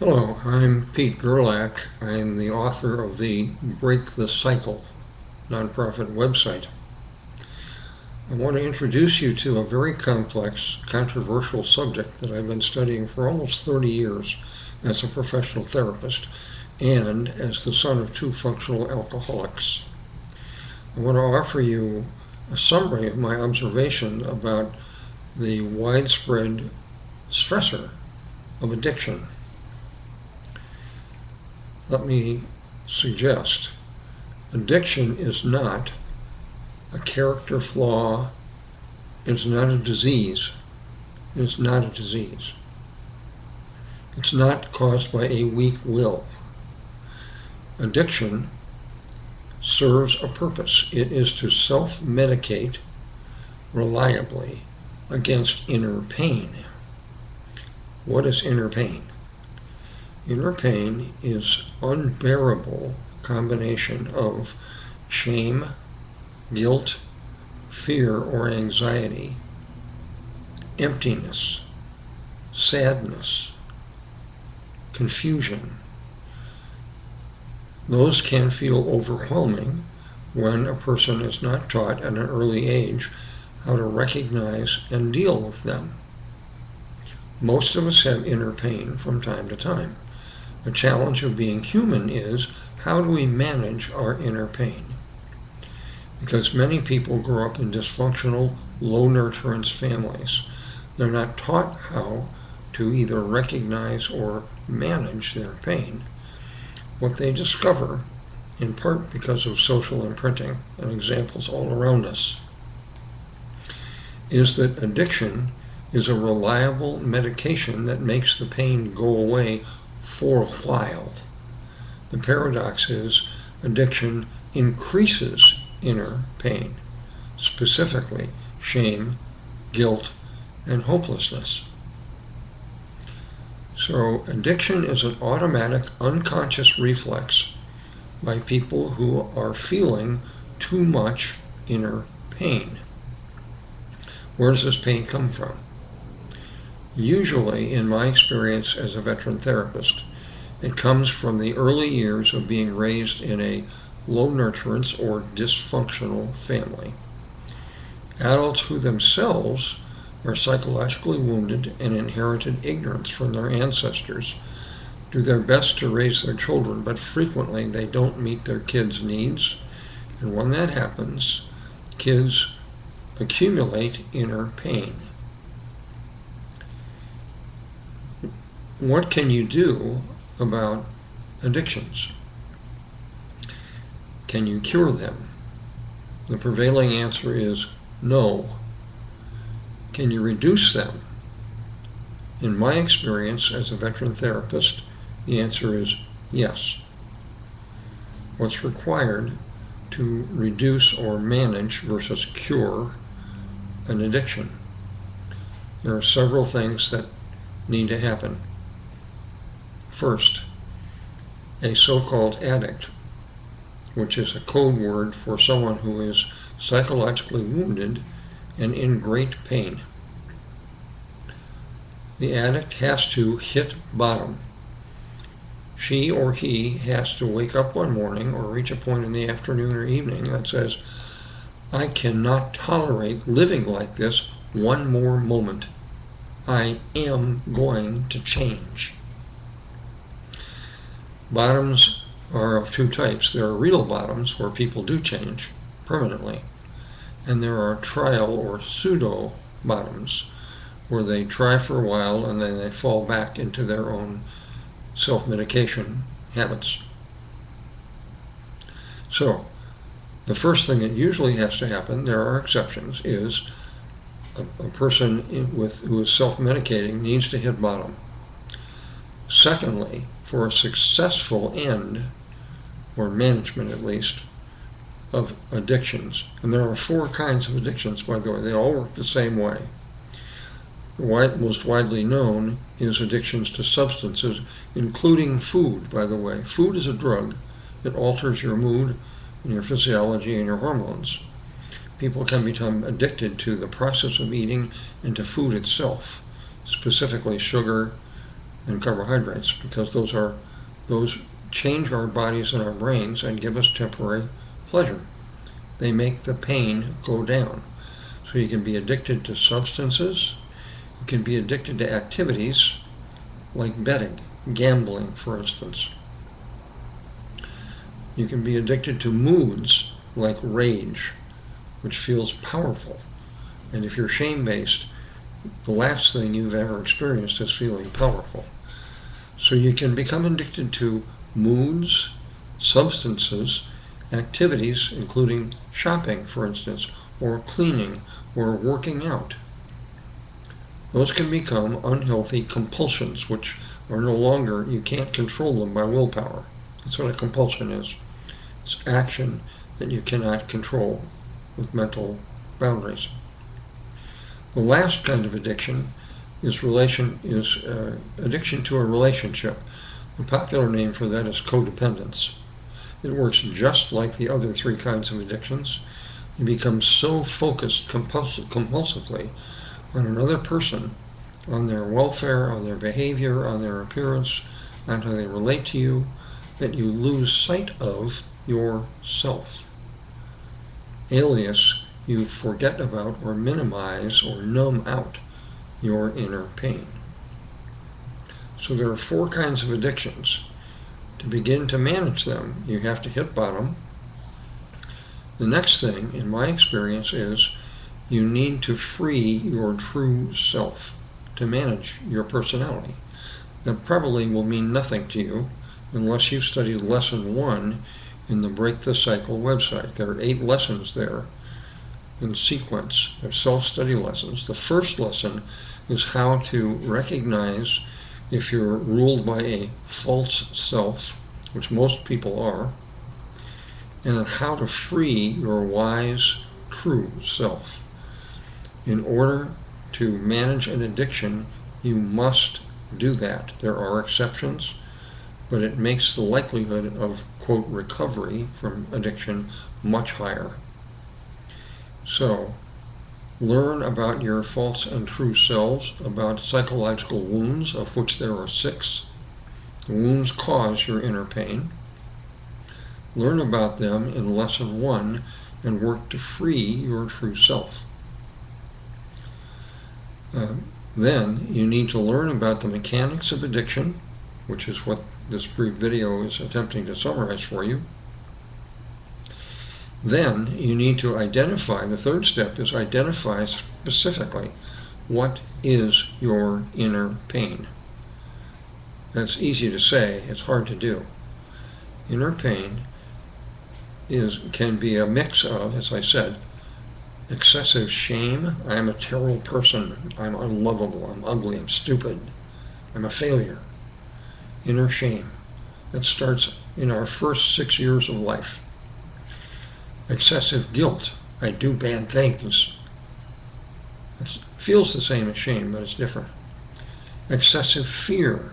Hello, I'm Pete Gerlach. I'm the author of the Break the Cycle nonprofit website. I want to introduce you to a very complex, controversial subject that I've been studying for almost 30 years as a professional therapist and as the son of two functional alcoholics. I want to offer you a summary of my observation about the widespread stressor of addiction. Let me suggest addiction is not a character flaw. It's not a disease. It's not a disease. It's not caused by a weak will. Addiction serves a purpose. It is to self-medicate reliably against inner pain. What is inner pain? Inner pain is unbearable combination of shame, guilt, fear or anxiety, emptiness, sadness, confusion. Those can feel overwhelming when a person is not taught at an early age how to recognize and deal with them. Most of us have inner pain from time to time. The challenge of being human is, how do we manage our inner pain? Because many people grow up in dysfunctional, low nurturance families. They're not taught how to either recognize or manage their pain. What they discover, in part because of social imprinting and examples all around us, is that addiction is a reliable medication that makes the pain go away for a while. The paradox is addiction increases inner pain, specifically shame, guilt, and hopelessness. So addiction is an automatic, unconscious reflex by people who are feeling too much inner pain. Where does this pain come from? Usually, in my experience as a veteran therapist, it comes from the early years of being raised in a low nurturance or dysfunctional family. Adults who themselves are psychologically wounded and inherited ignorance from their ancestors do their best to raise their children, but frequently they don't meet their kids' needs. And when that happens, kids accumulate inner pain. What can you do about addictions? Can you cure them? The prevailing answer is no. Can you reduce them? In my experience as a veteran therapist, the answer is yes. What's required to reduce or manage versus cure an addiction? There are several things that need to happen. First, a so-called addict, which is a code word for someone who is psychologically wounded and in great pain. The addict has to hit bottom. She or he has to wake up one morning or reach a point in the afternoon or evening that says, I cannot tolerate living like this one more moment. I am going to change. Bottoms are of two types. There are real bottoms where people do change permanently, and there are trial or pseudo bottoms where they try for a while and then they fall back into their own self-medication habits. So the first thing that usually has to happen, there are exceptions, is a person who is self-medicating needs to hit bottom. Secondly, for a successful end, or management at least, of addictions, and there are 4 kinds of addictions, by the way, they all work the same way. The most widely known is addictions to substances, including food, by the way. Food is a drug. It alters your mood and your physiology and your hormones. People can become addicted to the process of eating and to food itself, specifically sugar, and carbohydrates, because those change our bodies and our brains and give us temporary pleasure. They make the pain go down. So you can be addicted to substances. You can be addicted to activities like betting, gambling, for instance. You can be addicted to moods like rage, which feels powerful. And if you're shame-based, the last thing you've ever experienced is feeling powerful. So you can become addicted to moods, substances, activities, including shopping, for instance, or cleaning, or working out. Those can become unhealthy compulsions, which are no longer, you can't control them by willpower. That's what a compulsion is. It's action that you cannot control with mental boundaries. The last kind of addiction is addiction to a relationship. The popular name for that is codependence. It works just like the other three kinds of addictions. You become so focused compulsively on another person, on their welfare, on their behavior, on their appearance, on how they relate to you, that you lose sight of yourself. Alias, you forget about or minimize or numb out your inner pain. So there are four kinds of addictions. To begin to manage them, you have to hit bottom. The next thing, in my experience, is you need to free your true self to manage your personality. That probably will mean nothing to you unless you've studied lesson 1 in the Break the Cycle website. There are 8 lessons there in sequence. They're self-study lessons. The first lesson is how to recognize if you're ruled by a false self, which most people are, and then how to free your wise, true self. In order to manage an addiction, you must do that. There are exceptions, but it makes the likelihood of, quote, recovery from addiction much higher. So, learn about your false and true selves, about psychological wounds, of which there are 6. The wounds cause your inner pain. Learn about them in lesson 1 and work to free your true self. Then you need to learn about the mechanics of addiction, which is what this brief video is attempting to summarize for you. Then you need to identify, the third step is identify specifically what is your inner pain. That's easy to say, it's hard to do. Inner pain can be a mix of, as I said, excessive shame. I'm a terrible person. I'm unlovable. I'm ugly. I'm stupid. I'm a failure. Inner shame. That starts in our first 6 years of life. Excessive guilt. I do bad things. It feels the same as shame, but it's different. Excessive fear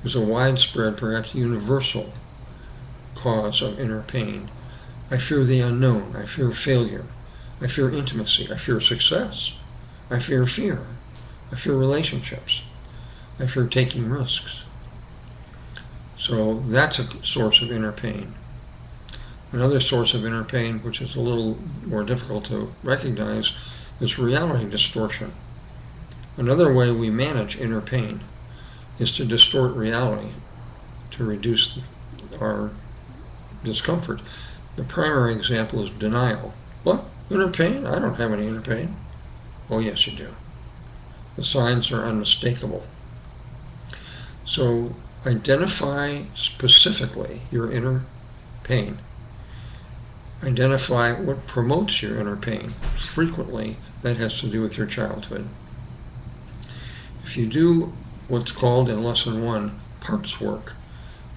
is a widespread, perhaps universal, cause of inner pain. I fear the unknown. I fear failure. I fear intimacy. I fear success. I fear fear. I fear relationships. I fear taking risks. So that's a source of inner pain. Another source of inner pain, which is a little more difficult to recognize, is reality distortion. Another way we manage inner pain is to distort reality, to reduce our discomfort. The primary example is denial. What? Inner pain? I don't have any inner pain. Oh, yes, you do. The signs are unmistakable. So identify specifically your inner pain. Identify what promotes your inner pain. Frequently, that has to do with your childhood. If you do what's called in lesson 1 parts work,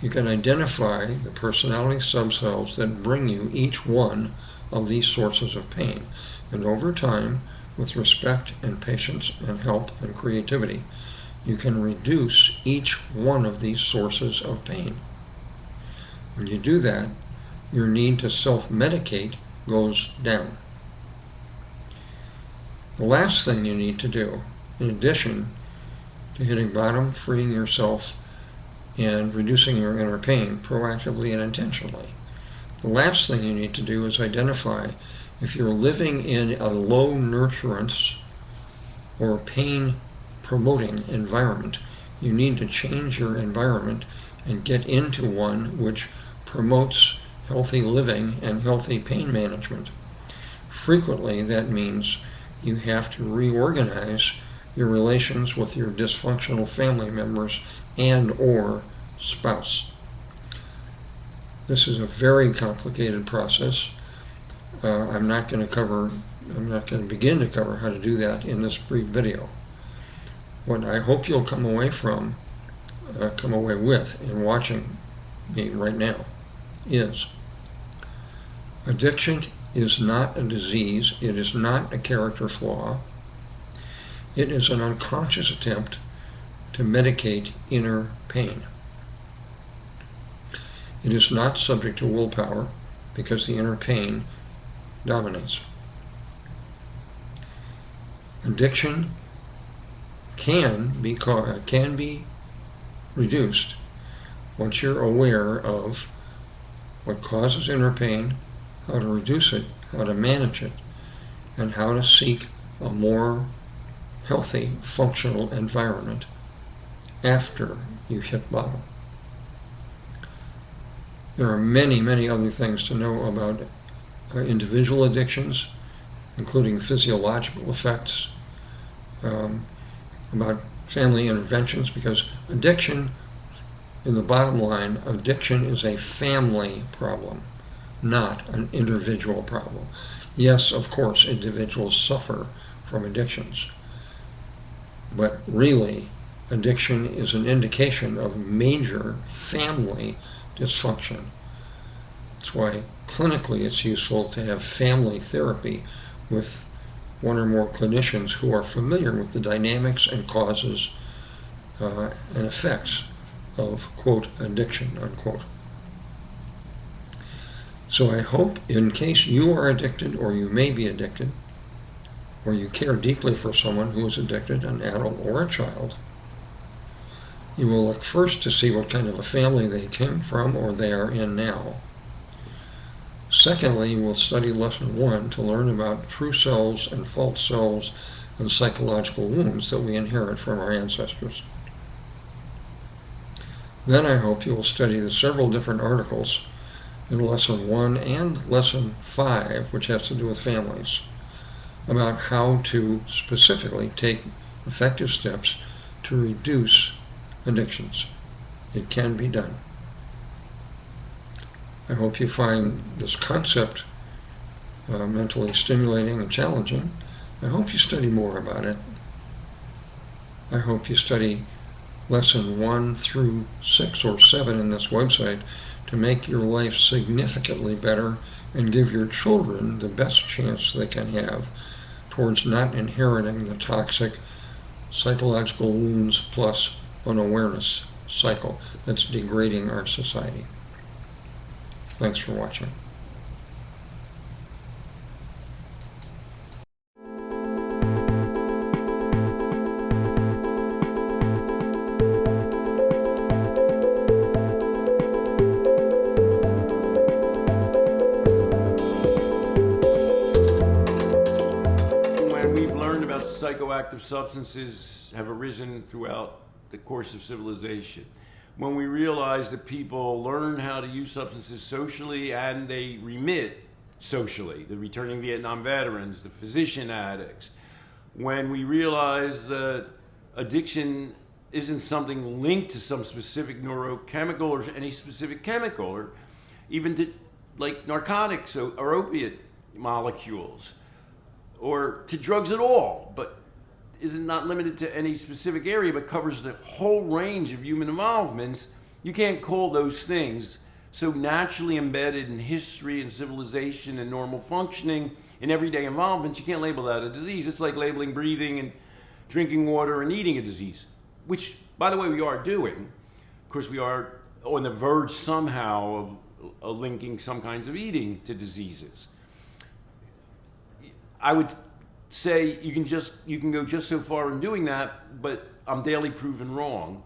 you can identify the personality subcells that bring you each one of these sources of pain. And over time, with respect and patience and help and creativity, you can reduce each one of these sources of pain. When you do that, your need to self-medicate goes down. The last thing you need to do, in addition to hitting bottom, freeing yourself, and reducing your inner pain proactively and intentionally. The last thing you need to do is identify if you're living in a low nurturance or pain promoting environment. You need to change your environment and get into one which promotes healthy living and healthy pain management. Frequently, that means you have to reorganize your relations with your dysfunctional family members and or spouse. This is a very complicated process. I'm not going to begin to cover how to do that in this brief video. What I hope you'll come away with in watching me right now is addiction is not a disease. It is not a character flaw. It is an unconscious attempt to medicate inner pain. It is not subject to willpower because the inner pain dominates. Addiction can be reduced once you're aware of what causes inner pain, how to reduce it, how to manage it, and how to seek a more healthy, functional environment after you hit bottom. There are many, many other things to know about individual addictions, including physiological effects, about family interventions, because addiction, in the bottom line, addiction is a family problem, not an individual problem. Yes, of course, individuals suffer from addictions, but really, addiction is an indication of major family dysfunction. That's why clinically it's useful to have family therapy with one or more clinicians who are familiar with the dynamics and causes and effects of, quote, addiction, unquote. So I hope, in case you are addicted or you may be addicted, or you care deeply for someone who is addicted, an adult or a child, you will look first to see what kind of a family they came from or they are in now. Secondly, you will study Lesson 1 to learn about true selves and false selves and psychological wounds that we inherit from our ancestors. Then I hope you will study the several different articles in Lesson 1 and Lesson 5, which has to do with families, about how to specifically take effective steps to reduce addictions. It can be done. I hope you find this concept mentally stimulating and challenging. I hope you study more about it. I hope you study Lesson 1 through 6 or 7 in this website to make your life significantly better and give your children the best chance they can have towards not inheriting the toxic psychological wounds plus unawareness cycle that's degrading our society. Thanks for watching. When we've learned about psychoactive substances have arisen throughout the course of civilization, when we realize that people learn how to use substances socially and they remit socially, the returning Vietnam veterans, the physician addicts, when we realize that addiction isn't something linked to some specific neurochemical or any specific chemical, or even to like narcotics or opiate molecules, or to drugs at all, but is not limited to any specific area, but covers the whole range of human involvements, you can't call those things so naturally embedded in history and civilization and normal functioning in everyday involvements. You can't label that a disease. It's like labeling breathing and drinking water and eating a disease, which, by the way, we are doing. Of course, we are on the verge somehow of linking some kinds of eating to diseases. I would say you can go just so far in doing that, but I'm daily proven wrong.